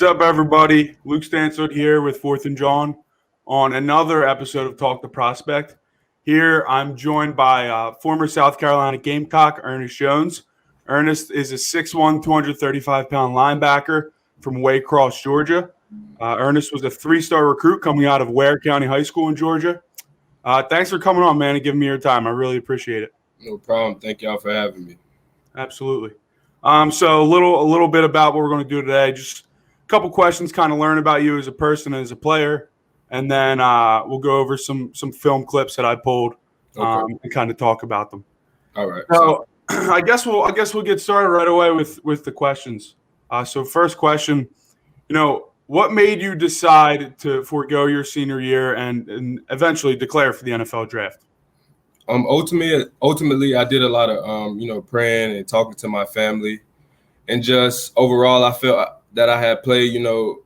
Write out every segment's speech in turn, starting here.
up, everybody? Luke Stansfield here with Fourth and John on another episode of Talk the Prospect. Here, I'm joined by former South Carolina Gamecock, Ernest Jones. Ernest is a 6'1", 235-pound linebacker from Waycross, Georgia. Ernest was a three-star recruit coming out of Ware County High School in Georgia. Thanks for coming on, man, and giving me your time. I really appreciate it. No problem. Thank y'all for having me. Absolutely. So a little bit about what we're going to do today. Just a couple questions, kind of learn about you as a person and as a player, and then we'll go over some film clips that I pulled and kind of talk about them. All right. So I guess we'll get started right away with the questions. So first question, what made you decide to forego your senior year and eventually declare for the NFL draft? Ultimately, I did a lot of praying and talking to my family, and just overall, I felt that I had played 2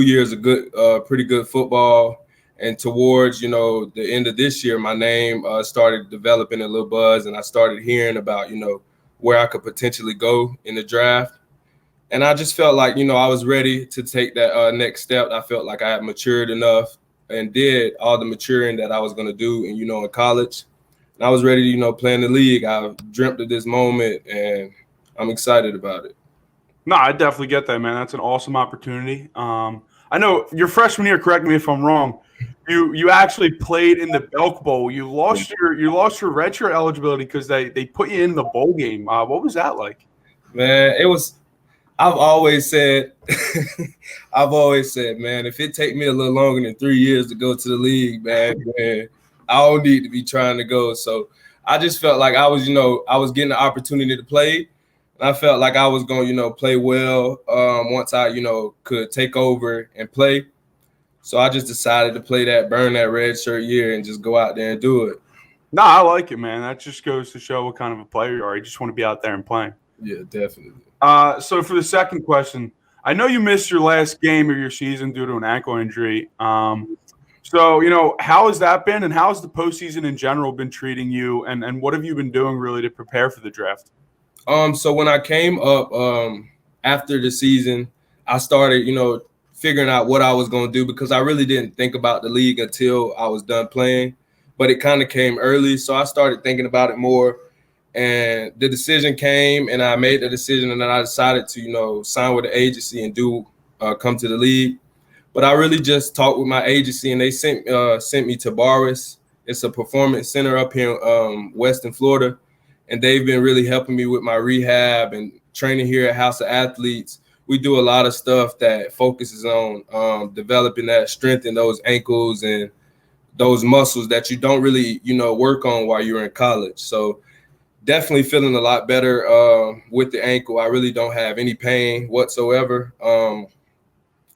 years of pretty good football, and towards the end of this year, my name started developing a little buzz, and I started hearing about where I could potentially go in the draft, and I just felt like I was ready to take that next step. I felt like I had matured enough and did all the maturing that I was going to do, and in college. I was ready to, play in the league. I dreamt of this moment, and I'm excited about it. No, I definitely get that, man. That's an awesome opportunity. I know your freshman year, correct me if I'm wrong, you actually played in the Belk Bowl. You lost your redshirt eligibility because they put you in the bowl game. What was that like? Man, it was – I've always said, man, if it take me a little longer than 3 years to go to the league, man, I don't need to be trying to go. So I just felt like I was getting the opportunity to play. And I felt like I was going to, play well once I, could take over and play. So I just decided to burn that red shirt year and just go out there and do it. No, I like it, man. That just goes to show what kind of a player you are. You just want to be out there and playing. Yeah, definitely. So for the second question, I know you missed your last game of your season due to an ankle injury. So, how has that been, and how has the postseason in general been treating you, and what have you been doing really to prepare for the draft? So when I came up after the season, I started, figuring out what I was going to do, because I really didn't think about the league until I was done playing, but it kind of came early. So I started thinking about it more, and the decision came, and I made the decision, and then I decided to, sign with the agency and come to the league. But I really just talked with my agency, and they sent me to Barris. It's a performance center up here in Western Florida, and they've been really helping me with my rehab and training here at House of Athletes. We do a lot of stuff that focuses on developing that strength in those ankles and those muscles that you don't really, work on while you're in college. So definitely feeling a lot better with the ankle. I really don't have any pain whatsoever.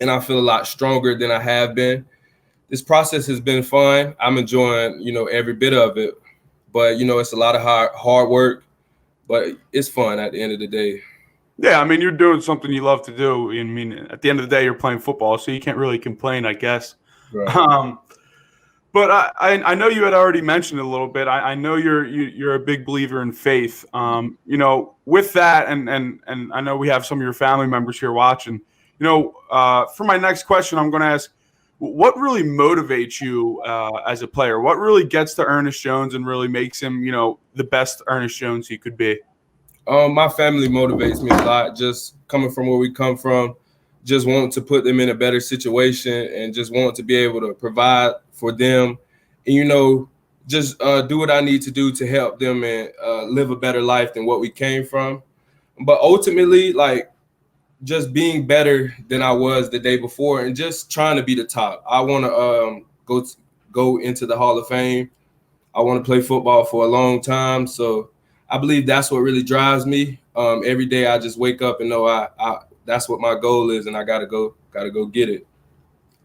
And I feel a lot stronger than I have been. This process has been fun. I'm enjoying, every bit of it. But, it's a lot of hard work, but it's fun at the end of the day. Yeah, I mean, you're doing something you love to do. I mean, at the end of the day, you're playing football, so you can't really complain, I guess. Right. But I know you had already mentioned it a little bit. I know you're a big believer in faith. With that, and I know we have some of your family members here watching. For my next question, I'm going to ask, what really motivates you as a player? What really gets to Ernest Jones and really makes him, the best Ernest Jones he could be? My family motivates me a lot. Just coming from where we come from, just wanting to put them in a better situation and just wanting to be able to provide for them and, just do what I need to do to help them and live a better life than what we came from. But ultimately, just being better than I was the day before and just trying to be the top. I want to go into the Hall of Fame. I want to play football for a long time. So I believe that's what really drives me. Every day I just wake up and know I that's what my goal is, and I gotta go get it.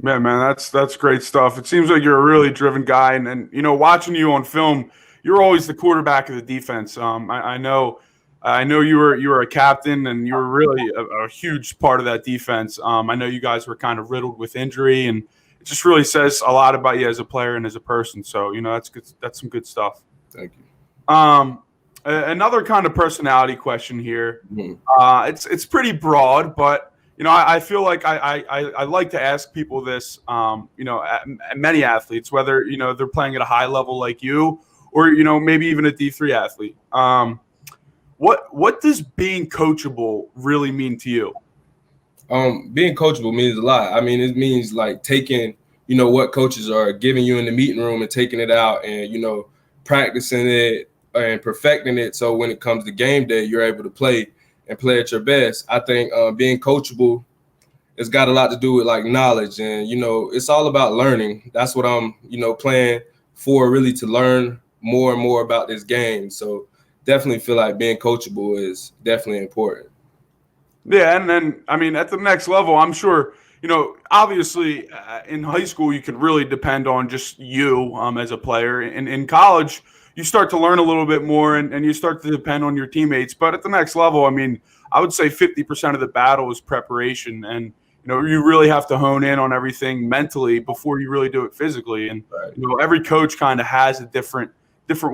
Man, that's great stuff. It seems like you're a really driven guy, and watching you on film, you're always the quarterback of the defense. I know you were a captain, and you were really a huge part of that defense. I know you guys were kind of riddled with injury, and it just really says a lot about you as a player and as a person. So that's good. That's some good stuff. Thank you. Another kind of personality question here. Mm-hmm. It's pretty broad, but I feel like I like to ask people this, many athletes, whether, they're playing at a high level like you or, maybe even a D3 athlete. What does being coachable really mean to you? Being coachable means a lot. I mean, it means like taking, what coaches are giving you in the meeting room and taking it out and, practicing it and perfecting it. So when it comes to game day, you're able to play and play at your best. I think being coachable has got a lot to do with like knowledge and, it's all about learning. That's what I'm, playing for, really, to learn more and more about this game. So definitely feel like being coachable is definitely important. Yeah, and then, I mean, at the next level, I'm sure, obviously in high school, you can really depend on just you as a player. In college, you start to learn a little bit more and you start to depend on your teammates. But at the next level, I mean, I would say 50% of the battle is preparation. And, you really have to hone in on everything mentally before you really do it physically. And, Right. Every coach kind of has a different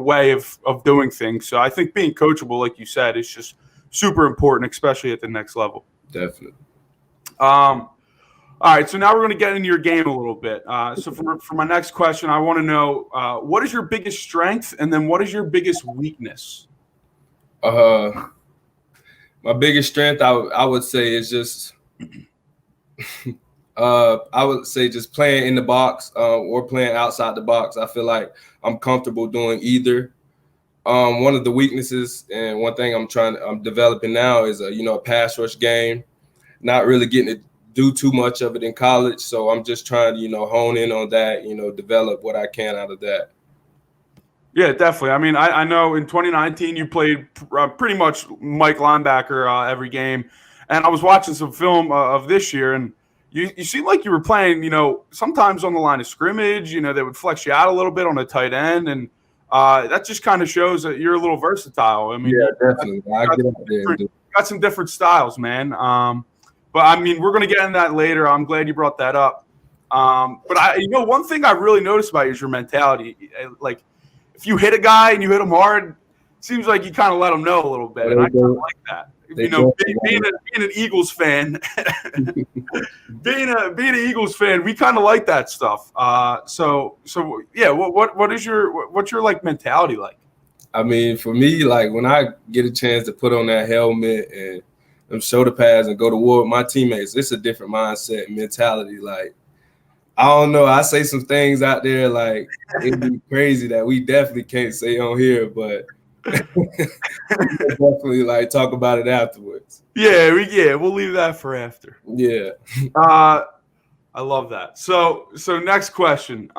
way of doing things. So I think being coachable, like you said, is just super important, especially at the next level. Definitely. All right, so now we're going to get into your game a little bit. So for my next question, I want to know what is your biggest strength, and then what is your biggest weakness? My biggest strength, I would say, is just I would say just playing in the box or playing outside the box. I feel like I'm comfortable doing either. One of the weaknesses and one thing I'm developing now is a pass rush game. Not really getting to do too much of it in college, so I'm just trying to hone in on that. Develop what I can out of that. Yeah, definitely. I mean, I know in 2019 you played pretty much Mike linebacker every game, and I was watching some film of this year, and you seemed like you were playing, sometimes on the line of scrimmage. They would flex you out a little bit on a tight end, and that just kind of shows that you're a little versatile. I mean, yeah, definitely. I get up there. Got some different styles, man. But I mean, we're going to get into that later. I'm glad you brought that up. But one thing I really noticed about you is your mentality. Like, if you hit a guy and you hit him hard, it seems like you kind of let him know a little bit, and I kind of like that. Being an Eagles fan, being an Eagles fan, we kind of like that stuff. So yeah, what's your like mentality like? I mean, for me, like when I get a chance to put on that helmet and them shoulder pads and go to war with my teammates, it's a different mindset and mentality. Like, I don't know, I say some things out there like it'd be crazy that we definitely can't say on here, but definitely like talk about it afterwards. Yeah, we'll leave that for after. Yeah. I love that. So next question.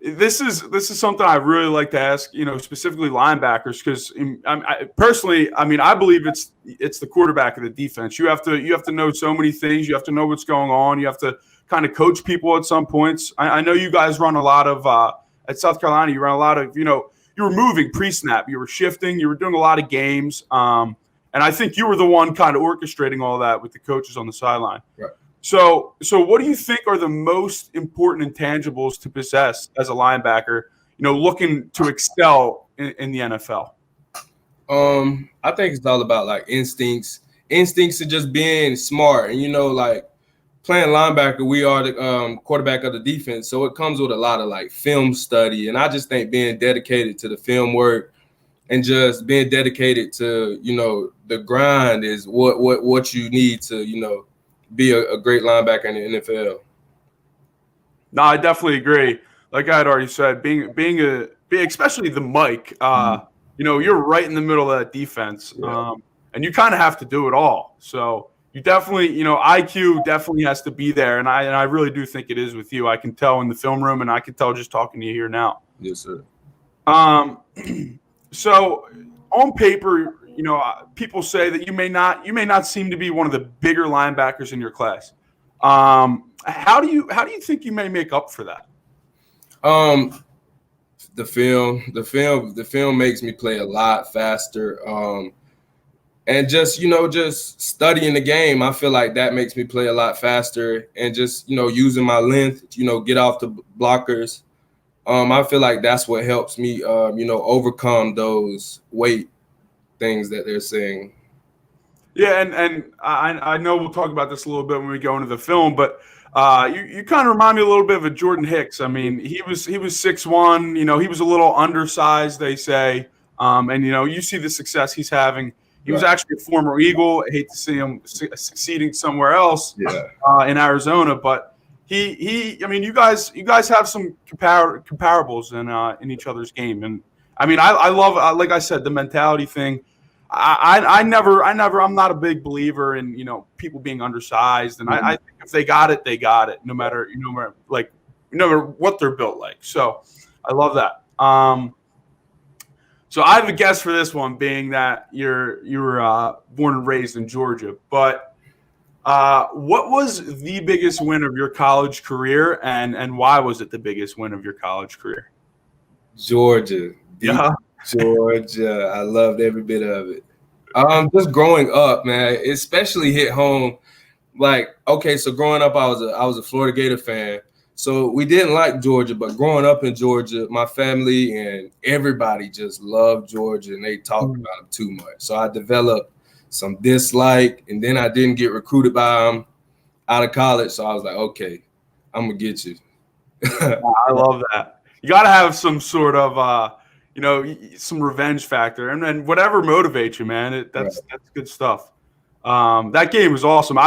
This is something I really like to ask, specifically linebackers, because personally, I mean, I believe it's the quarterback of the defense. You have to know so many things. You have to know what's going on. You have to kind of coach people at some points. I know you guys run a lot of at South Carolina. You run a lot of you were moving pre-snap. You were shifting. You were doing a lot of games. And I think you were the one kind of orchestrating all that with the coaches on the sideline. Right. So what do you think are the most important intangibles to possess as a linebacker, looking to excel in the NFL? I think it's all about like instincts and just being smart. And, like playing linebacker, we are the quarterback of the defense. So it comes with a lot of like film study. And I just think being dedicated to the film work and just being dedicated to, the grind is what you need to, be a great linebacker in the NFL. No, I definitely agree. Like I had already said, being especially the Mike, you're right in the middle of that defense, and you kind of have to do it all. So you definitely, IQ definitely has to be there, and I really do think it is with you. I can tell in the film room, and I can tell just talking to you here now. Yes, sir. So on paper, people say that you may not seem to be one of the bigger linebackers in your class. How do you think you may make up for that? The film makes me play a lot faster. And just studying the game, I feel like that makes me play a lot faster. And just using my length, get off the blockers. I feel like that's what helps me, overcome those weight things that they're saying. Yeah, and I know we'll talk about this a little bit when we go into the film, but you kind of remind me a little bit of a Jordan Hicks. I mean, he was 6'1", he was a little undersized, they say, and you see the success he's having. He was Right. actually a former Eagle. I hate to see him succeeding somewhere else Yeah. in Arizona, but I mean, you guys have some comparables in each other's game, and I mean, I love, like I said, the mentality thing. I'm not a big believer in people being undersized, and I think if they got it, they got it, no matter no matter what they're built like. So I love that. So I have a guess for this one, being that you were born and raised in Georgia, but what was the biggest win of your college career, and why was it the biggest win of your college career? Georgia. Beat Yeah. Georgia. I loved every bit of it. Just growing up, man, it especially hit home. Like, okay, so growing up, I was a Florida Gator fan. So we didn't like Georgia, but growing up in Georgia, my family and everybody just loved Georgia, and they talked about them too much. So I developed some dislike, and then I didn't get recruited by them out of college. So I was like, okay, I'm gonna get you. I love that. You got to have some sort of, some revenge factor, and then whatever motivates you, man. That's good stuff. That game was awesome.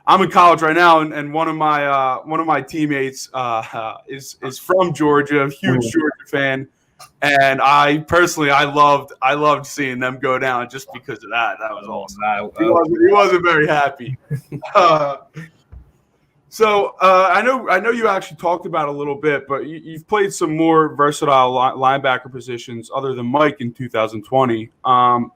I'm in college right now, and one of my teammates is from Georgia, a huge Georgia fan, and I loved seeing them go down just because of that. That was awesome. He wasn't very happy. So I know you actually talked about it a little bit, but you've played some more versatile linebacker positions other than Mike in 2020.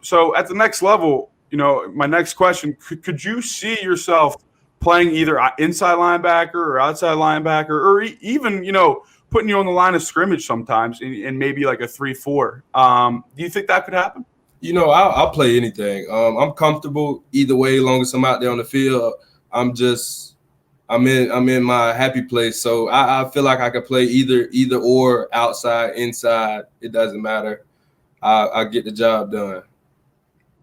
So at the next level, my next question: could you see yourself playing either inside linebacker or outside linebacker, or even putting you on the line of scrimmage sometimes in maybe like a 3-4? Do you think that could happen? I'll play anything. I'm comfortable either way, as long as I'm out there on the field. I'm in my happy place, so I feel like I could play either or, outside, inside. It doesn't matter. I get the job done.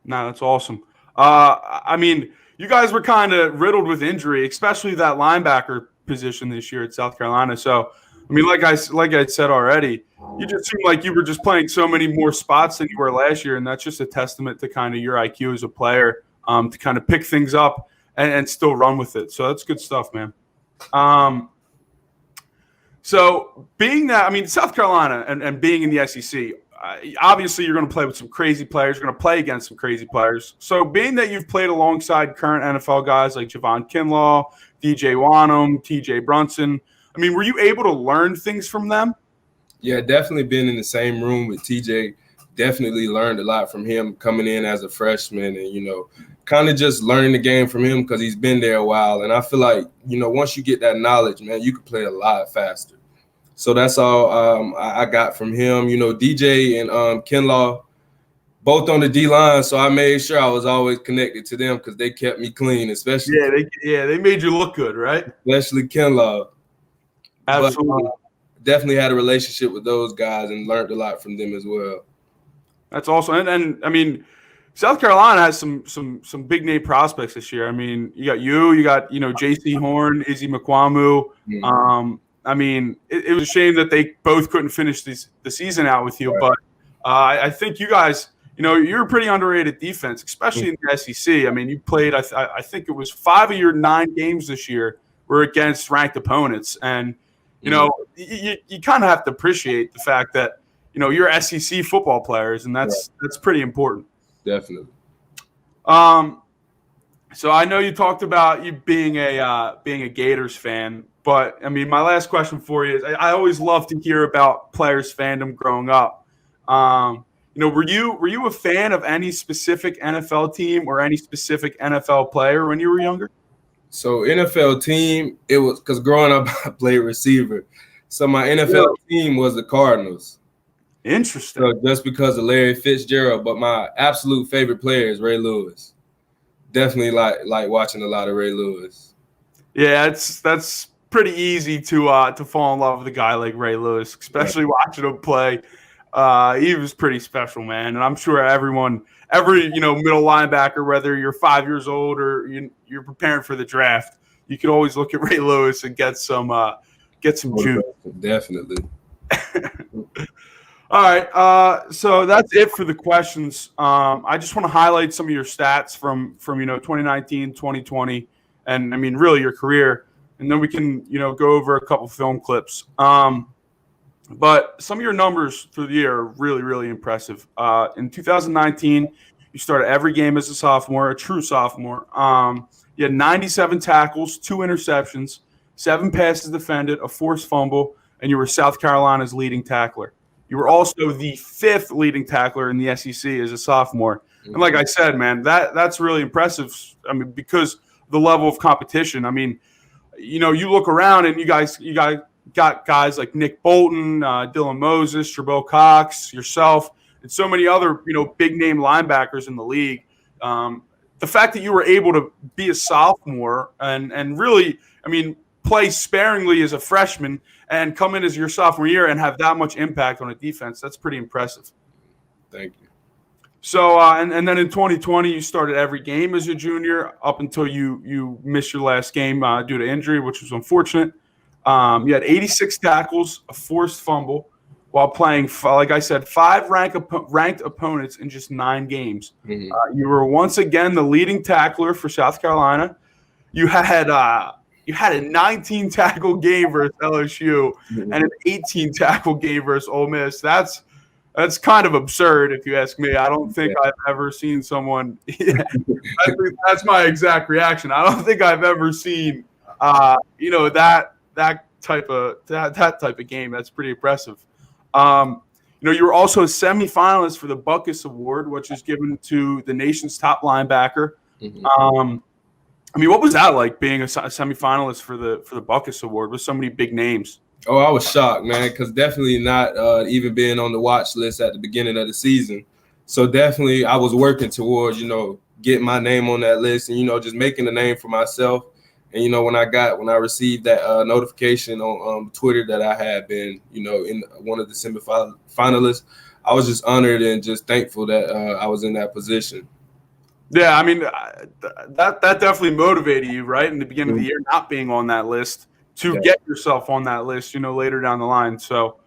No, that's awesome. I mean, you guys were kind of riddled with injury, especially that linebacker position this year at South Carolina. So, I mean, like I said already, you just seemed like you were just playing so many more spots than you were last year, and that's just a testament to kind of your IQ as a player, to kind of pick things up and still run with it. So that's good stuff, man. So being that, I mean, South Carolina and being in the SEC, obviously you're going to play with some crazy players. You're going to play against some crazy players. So being that you've played alongside current NFL guys like Javon Kinlaw, DJ Wanham, TJ Brunson, I mean, were you able to learn things from them? Yeah, definitely been in the same room with TJ. Definitely learned a lot from him coming in as a freshman, and kind of just learning the game from him because he's been there a while. And I feel like once you get that knowledge, man, you can play a lot faster. So that's all I got from him. DJ and Kinlaw, both on the D line, so I made sure I was always connected to them because they kept me clean, especially they made you look good, right? Especially Kinlaw. Absolutely. But, definitely had a relationship with those guys and learned a lot from them as well. That's awesome. And I mean, South Carolina has some big name prospects this year. I mean, you got J.C. Horn, Izzy McQuamu. Mm-hmm. I mean, it was a shame that they both couldn't finish the season out with you, but I think you guys, you're a pretty underrated defense, especially in the SEC. I mean, you played, I think it was 5 of your 9 games this year were against ranked opponents, and you kind of have to appreciate the fact that you're SEC football players, and that's pretty important. Definitely. So I know you talked about you being a Gators fan, but I mean, my last question for you is: I always love to hear about players' fandom growing up. Were you a fan of any specific NFL team or any specific NFL player when you were younger? So NFL team, it was because growing up I played receiver, so my NFL team was the Cardinals. Interesting. So just because of Larry Fitzgerald, but my absolute favorite player is Ray Lewis. Definitely like watching a lot of Ray Lewis. Yeah, that's pretty easy to fall in love with a guy like Ray Lewis, especially watching him play. He was pretty special, man. And I'm sure every middle linebacker, whether you're 5 years old or you're preparing for the draft, you can always look at Ray Lewis and get some juice. Definitely. All right, so that's it for the questions. I just want to highlight some of your stats from 2019, 2020, and I mean really your career, and then we can go over a couple film clips. But some of your numbers through the year are really, really impressive. In 2019, you started every game as a sophomore, a true sophomore. You had 97 tackles, 2 interceptions, 7 passes defended, a forced fumble, and you were South Carolina's leading tackler. You were also the 5th leading tackler in the SEC as a sophomore. And like I said, man, that's really impressive. I mean, because the level of competition. I mean, you look around and you got guys like Nick Bolton, Dylan Moses, Trevor Cox, yourself, and so many other big name linebackers in the league. The fact that you were able to be a sophomore and really, I mean, play sparingly as a freshman and come in as your sophomore year and have that much impact on a defense, that's pretty impressive. Thank you. So, and then in 2020, you started every game as a junior up until you missed your last game due to injury, which was unfortunate. You had 86 tackles, a forced fumble, while playing, like I said, 5 ranked opponents in just 9 games. Mm-hmm. You were once again the leading tackler for South Carolina. You had a 19 tackle game versus LSU and an 18 tackle game versus Ole Miss. That's kind of absurd, if you ask me. I don't think I've ever seen someone. That's my exact reaction. I don't think I've ever seen, that type of game. That's pretty impressive. You were also a semifinalist for the Butkus Award, which is given to the nation's top linebacker. Mm-hmm. I mean, what was that like being a semifinalist for the Butkus Award with so many big names? Oh, I was shocked, man, because definitely not even being on the watch list at the beginning of the season. So definitely I was working towards, getting my name on that list and, just making a name for myself. And, when I received that notification on Twitter that I had been, in one of the semifinalists, I was just honored and just thankful that I was in that position. Yeah, I mean, that definitely motivated you, right, in the beginning of the year, not being on that list to get yourself on that list, later down the line. So,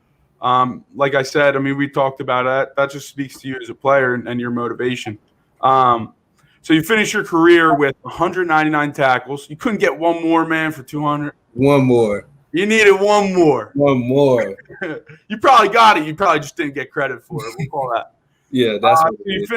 like I said, I mean, we talked about it. That just speaks to you as a player and your motivation. So you finished your career with 199 tackles. You couldn't get one more, man, for 200. One more. You needed one more. One more. You probably got it. You probably just didn't get credit for it. We'll call that. Yeah, that's what you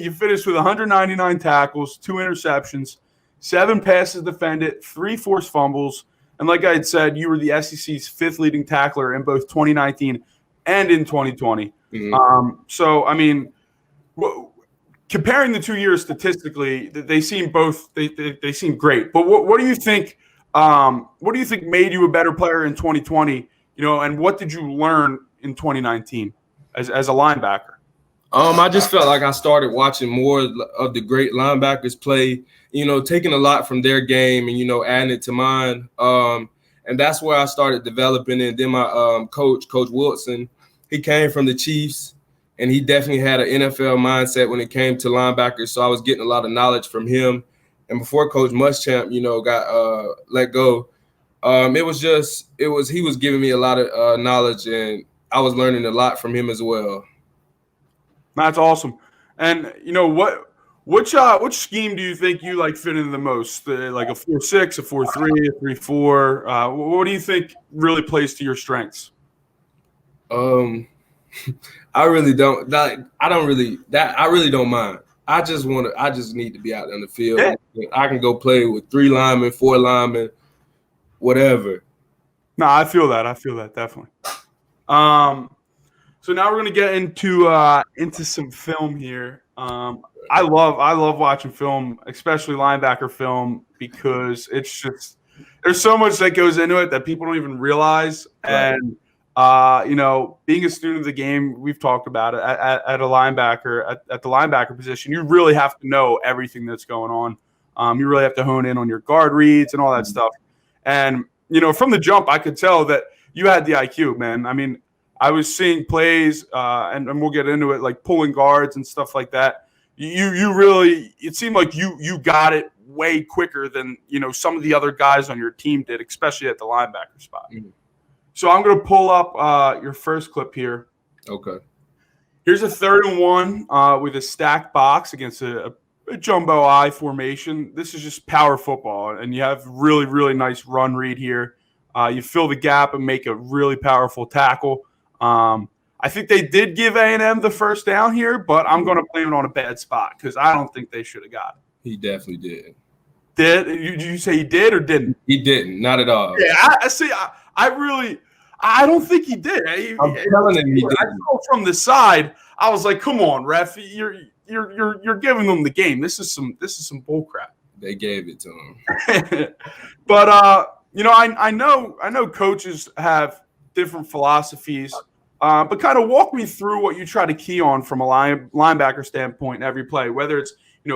finished with 199 tackles, 2 interceptions, 7 passes defended, 3 forced fumbles, and like I had said, you were the SEC's 5th leading tackler in both 2019 and in 2020. Mm-hmm. So I mean, comparing the 2 years statistically, they seem they seem great. But what do you think? What do you think made you a better player in 2020? And what did you learn in 2019 as a linebacker? I just felt like I started watching more of the great linebackers play, taking a lot from their game and, adding it to mine. And that's where I started developing. And then my Coach Wilson, he came from the Chiefs, and he definitely had an NFL mindset when it came to linebackers. So I was getting a lot of knowledge from him. And before Coach Muschamp, got let go, he was giving me a lot of knowledge, and I was learning a lot from him as well. That's awesome. And which scheme do you think you fit in the most? Like a 4-6, a 4-3, a 3-4? What do you think really plays to your strengths? I really don't. I really don't mind. I just need to be out on the field. Yeah. I can go play with 3 linemen, 4 linemen, whatever. No, I feel that definitely. So now we're gonna get into some film here. I love watching film, especially linebacker film, because it's just there's so much that goes into it that people don't even realize. Right. And being a student of the game, we've talked about it at a linebacker at the linebacker position. You really have to know everything that's going on. You really have to hone in on your guard reads and all that stuff. And from the jump, I could tell that you had the IQ, man. I mean, I was seeing plays, and we'll get into it, like pulling guards and stuff like that. You really, it seemed like you got it way quicker than some of the other guys on your team did, especially at the linebacker spot. Mm-hmm. So I'm going to pull up your first clip here. Okay. Here's a 3rd and 1 with a stacked box against a jumbo I formation. This is just power football, and you have really, really nice run read here. You fill the gap and make a really powerful tackle. I think they did give A&M the first down here, but I'm going to blame it on a bad spot because I don't think they should have got it. He definitely did. Did you say he did or didn't? He didn't, not at all. Yeah, I see. I don't think he did. I'm telling him he did. I saw from the side. I was like, "Come on, ref! You're giving them the game. This is some bull crap." They gave it to him. But I know coaches have different philosophies. But kind of walk me through what you try to key on from a linebacker standpoint in every play, whether it's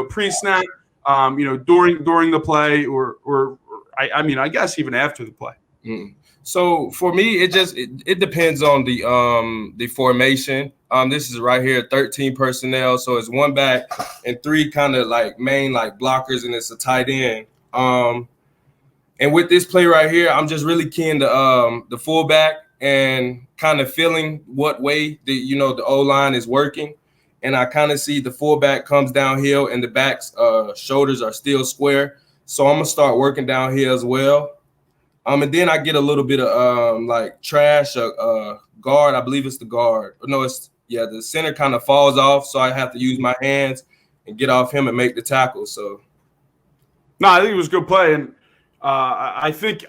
pre-snap, during the play, or I guess even after the play. Mm. So for me, it depends on the formation. This is right here, 13 personnel, so it's 1 back and 3 kind of like main like blockers, and it's a tight end. And with this play right here, I'm just really keying the fullback and kind of feeling what way the O-line is working. And I kind of see the fullback comes downhill and the back's shoulders are still square. So I'm going to start working downhill as well. And then I get a little bit of like trash, guard. I believe it's the guard. No, the center kind of falls off. So I have to use my hands and get off him and make the tackle. So. No, I think it was a good play. And I think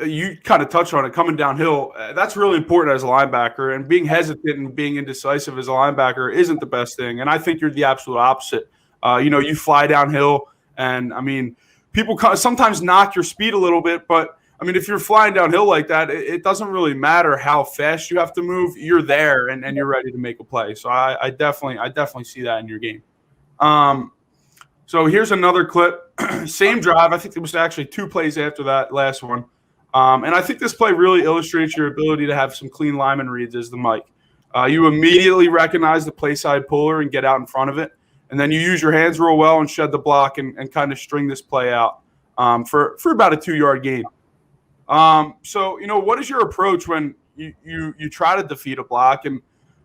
you kind of touched on it coming downhill. That's really important as a linebacker, and being hesitant and being indecisive as a linebacker isn't the best thing. And I think you're the absolute opposite. You fly downhill, and I mean, people sometimes knock your speed a little bit, but I mean, if you're flying downhill like that, it doesn't really matter how fast you have to move. You're there, and you're ready to make a play. So I definitely see that in your game. So here's another clip. Same drive. I think it was actually 2 plays after that last one. And I think this play really illustrates your ability to have some clean lineman reads as the mic. You immediately recognize the play side puller and get out in front of it. And then you use your hands real well and shed the block and kind of string this play out for about a 2-yard gain. So, what is your approach when you try to defeat a block, and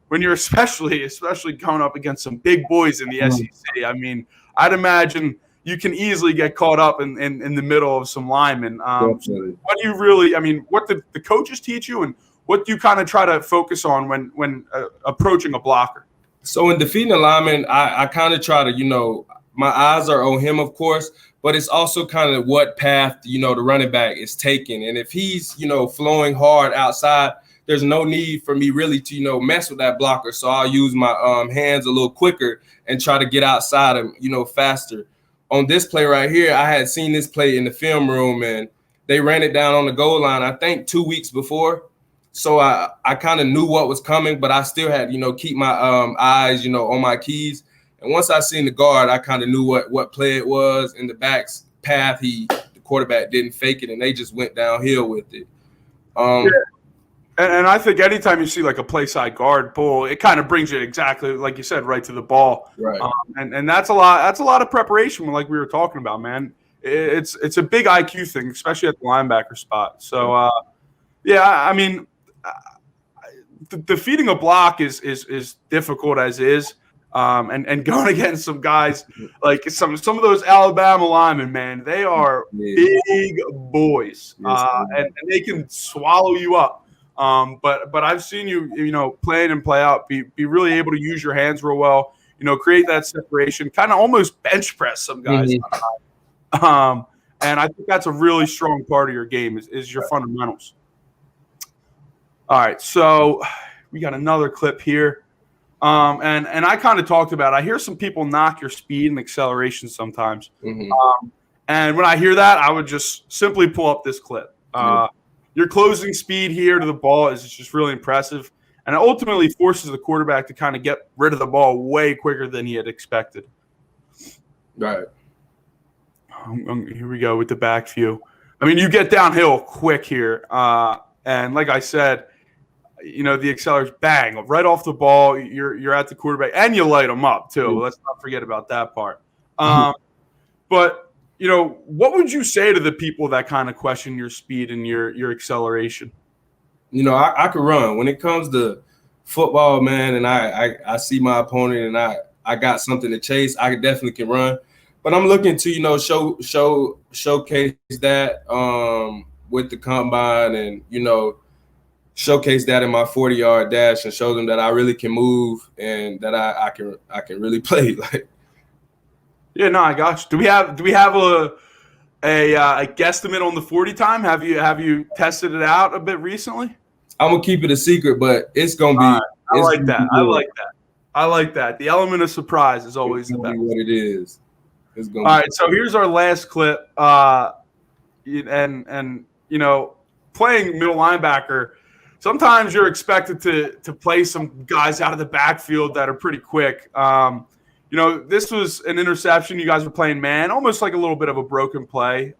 when you're especially going up against some big boys in the SEC? I mean, I'd imagine you can easily get caught up in the middle of some linemen. What do you really – what did the coaches teach you, and what do you kind of try to focus on when approaching a blocker? So in defeating a lineman, I kind of try to, my eyes are on him, of course, but it's also kind of what path, the running back is taking. And if he's, flowing hard outside, there's no need for me really to, mess with that blocker. So I'll use my hands a little quicker and try to get outside him, faster. On this play right here, I had seen this play in the film room, and they ran it down on the goal line, I think 2 weeks before. So I kind of knew what was coming, but I still had, keep my eyes, on my keys. And once I seen the guard, I kind of knew what play it was. In the back's path, the quarterback didn't fake it, and they just went downhill with it. Yeah. And I think anytime you see like a play side guard pull, it kind of brings you exactly like you said, right to the ball. Right. And that's a lot of preparation, like we were talking about, man. It's a big IQ thing, especially at the linebacker spot. So defeating a block is difficult as is. And going against some guys like some of those Alabama linemen, man, they are big boys, and they can swallow you up. But I've seen you, play in and play out, be really able to use your hands real well, create that separation, kind of almost bench press some guys. Mm-hmm. And I think that's a really strong part of your game is your fundamentals. All right, so we got another clip here. And I kind of talked about, I hear some people knock your speed and acceleration sometimes. Mm-hmm. And when I hear that, I would just simply pull up this clip. Your closing speed here to the ball is just really impressive. And it ultimately forces the quarterback to kind of get rid of the ball way quicker than he had expected. Right. Here we go with the back view. I mean, you get downhill quick here. And like I said, the accelerators, bang, right off the ball. You're at the quarterback, and you light them up too. Let's not forget about that part. But what would you say to the people that kind of question your speed and your acceleration? I could run. When it comes to football, man, and I see my opponent and I got something to chase, I definitely can run. But I'm looking to showcase that with the combine, and showcase that in my 40-yard dash and show them that I really can move and that I can really play. Like, yeah, no, I got you. Do we have a guesstimate on the 40 time? Have you tested it out a bit recently? I'm gonna keep it a secret, but it's gonna be. Right. I like that. The element of surprise is always the best. What it is. All right, so here's our last clip. And playing middle linebacker, sometimes you're expected to play some guys out of the backfield that are pretty quick. This was an interception. You guys were playing man, almost like a little bit of a broken play.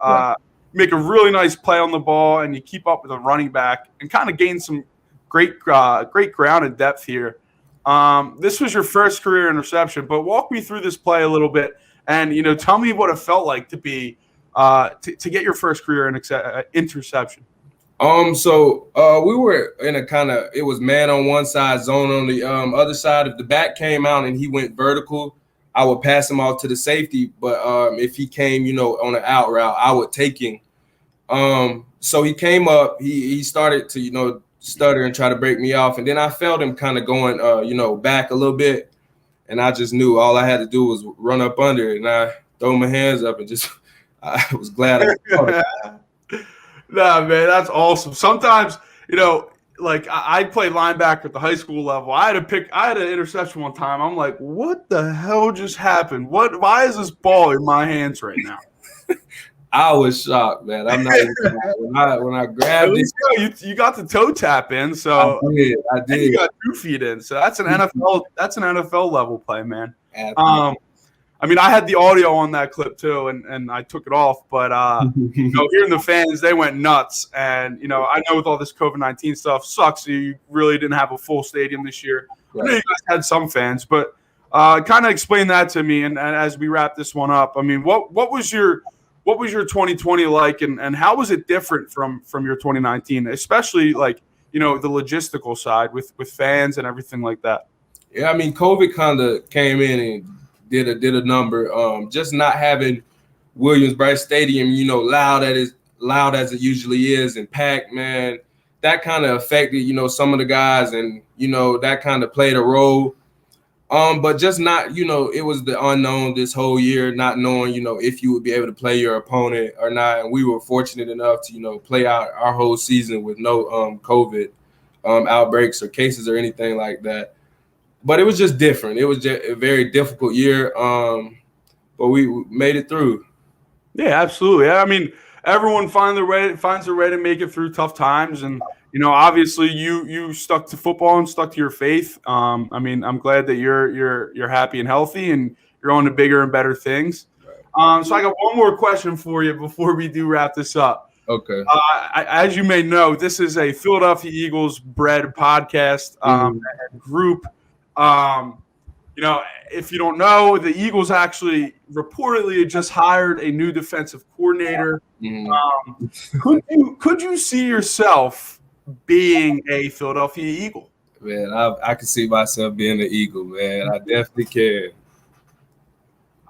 Make a really nice play on the ball, and you keep up with a running back and kind of gain some great ground and depth here. This was your first career interception, but walk me through this play a little bit, and tell me what it felt like to be to get your first career interception. So we were in it was man on one side, zone on the other side. If the back came out and he went vertical, I would pass him off to the safety. But if he came, on an out route, I would take him. So he came up, he started to, stutter and try to break me off. And then I felt him kind of going, back a little bit. And I just knew all I had to do was run up under it. And I throw my hands up and just, I was glad I caught it. Nah, man, that's awesome. Sometimes, like I played linebacker at the high school level. I had an interception one time. I'm like, what the hell just happened? Why is this ball in my hands right now? I was shocked, man. I'm not even when I grabbed it. You got the toe tap in, so I did. You got 2 feet in, so that's an NFL level play, man. I had the audio on that clip too, and I took it off. But hearing the fans, they went nuts. And I know with all this COVID-19 stuff, sucks. You really didn't have a full stadium this year. Right. I know you guys had some fans, but kind of explain that to me. And as we wrap this one up, what was your 2020 like, and how was it different from your 2019, especially like the logistical side with fans and everything like that? Yeah, COVID kind of came in and did a number. Just not having Williams-Brice Stadium, loud as it usually is and packed, man, that kind of affected, some of the guys, and that kind of played a role. But just not, it was the unknown this whole year, not knowing, if you would be able to play your opponent or not. And we were fortunate enough to, play out our whole season with no COVID outbreaks or cases or anything like that. But it was just different. It was just a very difficult year, but we made it through. Yeah, absolutely. Everyone finds a way to make it through tough times, and obviously you stuck to football and stuck to your faith. I'm glad that you're happy and healthy, and you're on to bigger and better things. So I got one more question for you before we do wrap this up. Okay. As you may know, this is a Philadelphia Eagles bred podcast group. If you don't know, the Eagles actually reportedly just hired a new defensive coordinator. Could you see yourself being a Philadelphia Eagle? Man, I can see myself being an Eagle, man. I definitely can.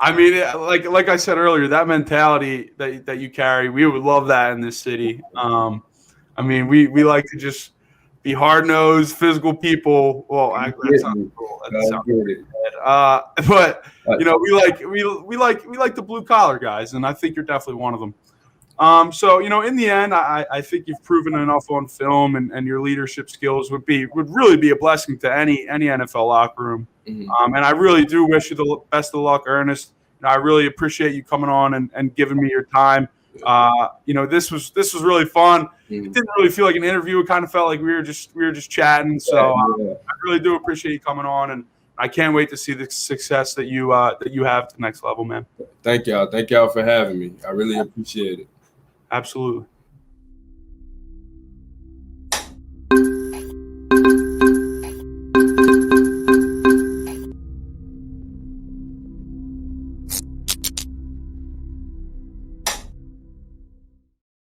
Like I said earlier, that mentality that you carry, we would love that in this city. We like to just be hard-nosed, physical people. Well, that sounds cool. But we like the blue-collar guys, and I think you're definitely one of them. So in the end, I think you've proven enough on film, and your leadership skills would really be a blessing to any NFL locker room. And I really do wish you the best of luck, Ernest. I really appreciate you coming on and giving me your time. This was really fun. It didn't really feel like an interview. It kind of felt like we were just chatting. So I really do appreciate you coming on, and I can't wait to see the success that you have to the next level, man. Thank y'all for having me. I really appreciate it. Absolutely.